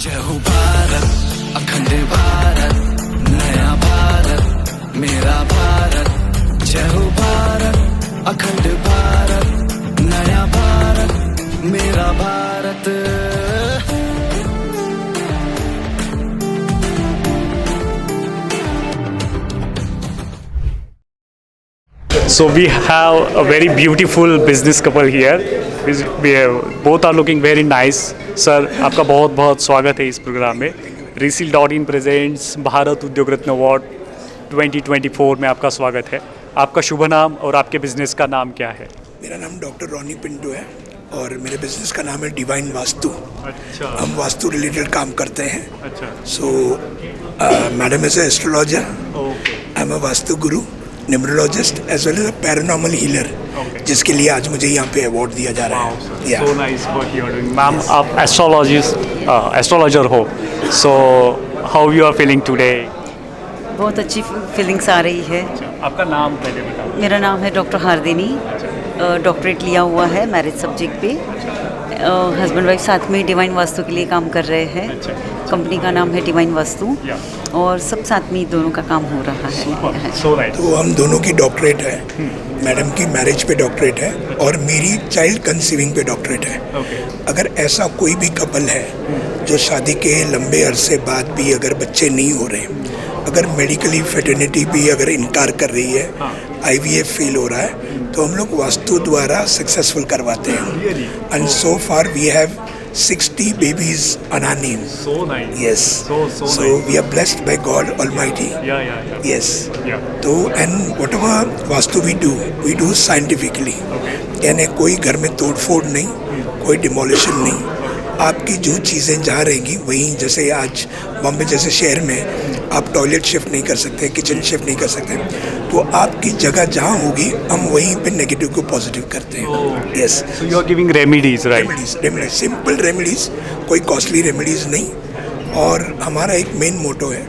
जय हो भारत, अखंड भारत, नया भारत, मेरा भारत। जय हो भारत, अखंड भारत, नया भारत, मेरा Bharat. So we have a very beautiful business couple here. Both are looking very nice. Sir आपका बहुत बहुत स्वागत है इस प्रोग्राम में। Resil.in presents भारत उद्योग रत्न अवार्ड 2024 में आपका स्वागत है। आपका शुभ नाम और आपके बिजनेस का नाम क्या है? मेरा नाम डॉक्टर रॉनी पिंटू है और मेरे बिजनेस का नाम है डिवाइन वास्तु। अच्छा। हम वास्तु रिलेटेड काम करते हैं। अच्छा। So madam is astrologer, I am a vastu guru, numerologist as well as a paranormal healer, जिसके लिए आज मुझे यहाँ पे अवार्ड दिया जा रहा है। So nice what you are doing. Ma'am आप एस्ट्रोलॉजर हो, so how you are feeling today? बहुत अच्छी फीलिंग्स आ रही है। आपका नाम पहले बताओ। मेरा नाम है डॉक्टर हार्दिनी, डॉक्टरेट लिया हुआ है मैरिज सब्जेक्ट पे। हस्बैंड वाइफ साथ में डिवाइन वास्तु के लिए काम कर रहे हैं। कंपनी का नाम है डिवाइन वास्तु और सब साथ में दोनों का काम हो रहा है। तो हम दोनों की डॉक्टरेट है। मैडम की मैरिज पे डॉक्टरेट है और मेरी चाइल्ड कंसीविंग पे डॉक्टरेट है। अगर ऐसा कोई भी कपल है जो शादी के लंबे अरसे बाद भी अगर बच्चे नहीं हो रहे, अगर मेडिकली फर्टिलिटी भी अगर इनकार कर रही है, IVF फेल हो रहा है, तो हम लोग वास्तु द्वारा सक्सेसफुल करवाते हैं। And so far we have 60 babies on our name. So nice. Yes. So So nice. we are blessed by God Almighty. Yeah. Yes. Yeah. तो and whatever vastu we do scientifically. यानी कोई घर में तोड़ फोड़ नहीं, कोई डिमोलिशन नहीं। आपकी जो चीज़ें जहाँ रहेंगी वहीं, जैसे आज बॉम्बे जैसे शहर में आप टॉयलेट शिफ्ट नहीं कर सकते, किचन शिफ्ट नहीं कर सकते, तो आपकी जगह जहाँ होगी हम वहीं पे नेगेटिव को पॉजिटिव करते हैं। Yes. So you are giving remedies, right? Remedies simple remedies, कोई कॉस्टली रेमेडीज नहीं। और हमारा एक मेन मोटो है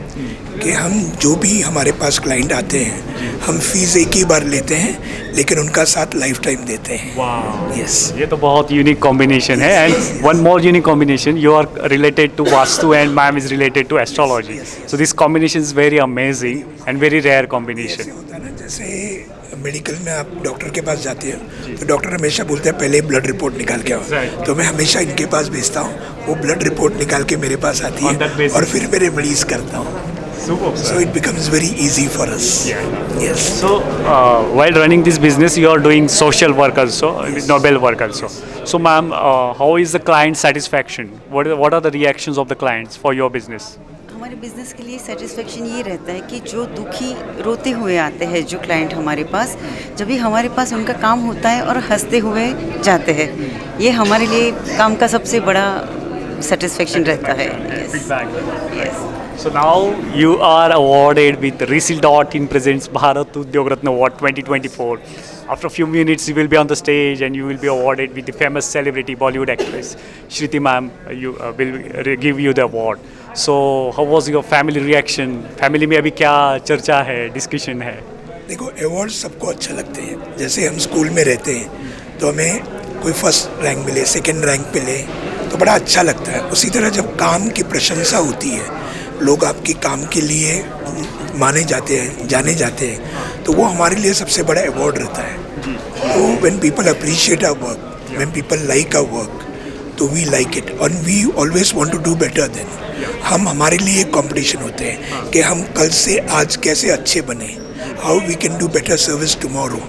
कि हम जो भी हमारे पास क्लाइंट आते हैं, हम फीस एक ही बार लेते हैं लेकिन उनका साथ लाइफ टाइम देते हैं। Wow. यस। ये तो बहुत यूनिक कॉम्बिनेशन है। And one more unique combination, you are related to Vastu and ma'am is related to astrology. So this combination is very amazing and very rare combination. होता है ना, जैसे मेडिकल में आप डॉक्टर के पास जाते हैं तो डॉक्टर हमेशा बोलते हैं पहले ब्लड रिपोर्ट निकाल के आओ, तो मैं हमेशा इनके पास भेजता हूँ, वो ब्लड रिपोर्ट निकाल के मेरे पास आती है और फिर मैं रेमेडीज करता हूँ। So it becomes very easy for us. Yes. So while running this business, you are doing social work also, noble work also. So ma'am, how is the client satisfaction? What are the reactions of the clients for your business? हमारे business के लिए satisfaction ये रहता है कि जो दुखी रोते हुए आते हैं जो क्लाइंट हमारे पास, जब भी हमारे पास उनका काम होता है और हंसते हुए जाते हैं, ये हमारे लिए काम का सबसे बड़ा सेटिस्फेक्शन रहता है। Yes. So now you are awarded with Resil.in presents Bharat Udyog Ratna Award 2024. After a few minutes, you will be on the stage and you will be awarded with the famous celebrity Bollywood actress Shriti ma'am. You will give you the award. So how was your family reaction? Family में अभी क्या चर्चा है, discussion है? देखो, award सबको अच्छा लगते हैं। जैसे हम स्कूल में रहते हैं तो हमें कोई फर्स्ट रैंक मिले, सेकंड रैंक मिले तो बड़ा अच्छा लगता है। उसी तरह जब काम की प्रशंसा होती है, लोग आपके काम के लिए माने जाते हैं, जाने जाते हैं, तो वो हमारे लिए सबसे बड़ा अवार्ड रहता है। तो when people appreciate our work, when people like our work, तो वी लाइक इट और we always want to do better then. हम हमारे लिए एक कंपटीशन होते हैं कि हम कल से आज कैसे अच्छे बने, how we can do better service tomorrow.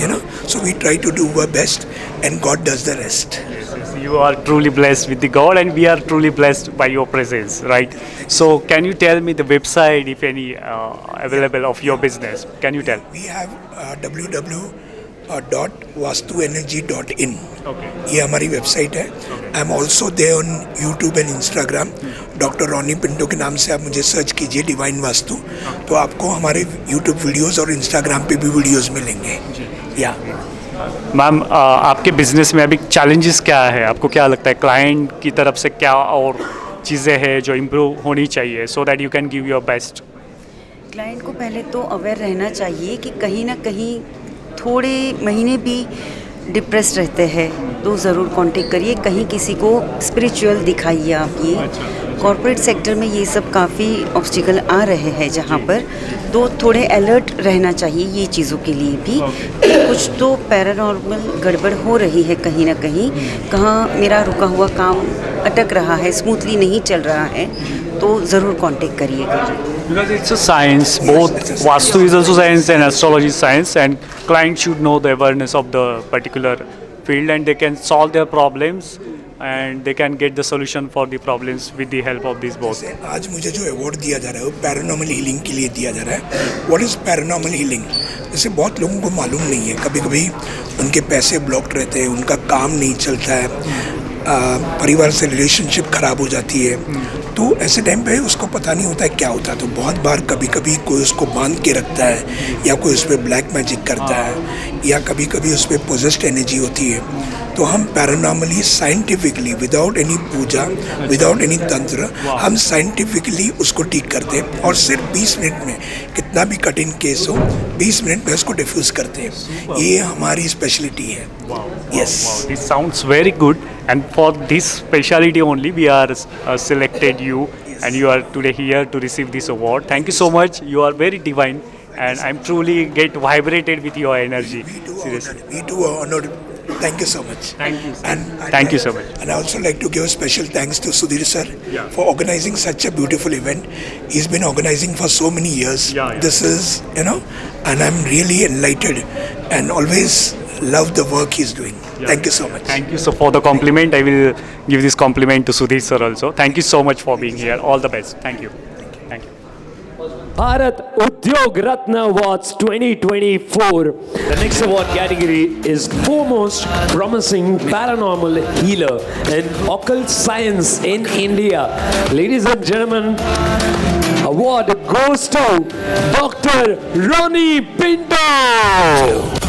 You know, so we try to do our best and God does the rest. You are truly blessed with the God and we are truly blessed by your presence, right? So can you tell me the website, if any, available of your business? Can you tell? We have www.vastuenergy.in. Okay. ये हमारी website है। I am also there on YouTube and Instagram. Doctor Ronnie Pinto के नाम से आप मुझे search कीजिए, divine vastu, तो आपको हमारे यूट्यूब वीडियोस और इंस्टाग्राम पे भी वीडियोस मिलेंगे। या मैम, आपके बिजनेस में अभी चैलेंजेस क्या है? आपको क्या लगता है क्लाइंट की तरफ से क्या और चीज़ें हैं जो इम्प्रूव होनी चाहिए so that you can give your best? Client को पहले तो अवेयर रहना चाहिए कि कहीं ना कहीं थोड़े महीने भी डिप्रेस रहते हैं तो ज़रूर कांटेक्ट करिए, कहीं किसी को स्पिरिचुअल दिखाइए आप ये। कॉरपोरेट सेक्टर में ये सब काफ़ी ऑब्स्टिकल आ रहे हैं जहाँ पर तो थोड़े अलर्ट रहना चाहिए ये चीज़ों के लिए भी कि कुछ तो पैरानॉर्मल गड़बड़ हो रही है कहीं ना कहीं, कहाँ मेरा रुका हुआ काम अटक रहा है, स्मूथली नहीं चल रहा है, तो ज़रूर कांटेक्ट करिएगा। Because it's a science, both Vastu is also science and astrology is science, and clients should know the awareness of the particular field and they can solve their problems and they can get the solution for the problems with the help of these both. जैसे आज मुझे जो award दिया जा रहा है वो paranormal healing के लिए दिया जा रहा है। What is paranormal healing? जैसे बहुत लोगों को मालूम नहीं है, कभी कभी उनके पैसे ब्लॉक्ड रहते हैं, उनका काम नहीं चलता है, परिवार से रिलेशनशिप ख़राब हो जाती है, तो ऐसे टाइम पे उसको पता नहीं होता है क्या होता है। तो बहुत बार कभी कभी कोई उसको बांध के रखता है या कोई उस पर ब्लैक मैजिक करता है या कभी कभी उस पर पोजेस्ड एनर्जी होती है। तो हम पैरानॉर्मली साइंटिफिकली विदाउट एनी पूजा विदाउट एनी तंत्र हम साइंटिफिकली उसको ठीक करते हैं और सिर्फ 20 मिनट में, कितना भी कठिन केस हो 20 मिनट में उसको डिफ्यूज़ करते हैं। ये हमारी स्पेशलिटी है। Yes. Wow, this sounds very good, and for this speciality only we are selected you, and you are today here to receive this award. Thank you so much. You are very divine, and I'm truly get vibrated with your energy. Seriously. We too are honored. Thank you so much. Thank you. And Thank you so much. And I also like to give a special thanks to Sudhir sir for organizing such a beautiful event. He's been organizing for so many years. This is, and I'm really enlightened and always love the work he's doing. Thank you so much. Thank you so for the compliment. I will give this compliment to Sudhir sir also. Thank you so much for being here. All the best. Thank you. Thank you. Bharat Udyog Ratna Awards 2024. The next award category is Foremost Promising Paranormal Healer in Occult Science in India. Ladies and gentlemen, award goes to Dr. Ronnie Pinto.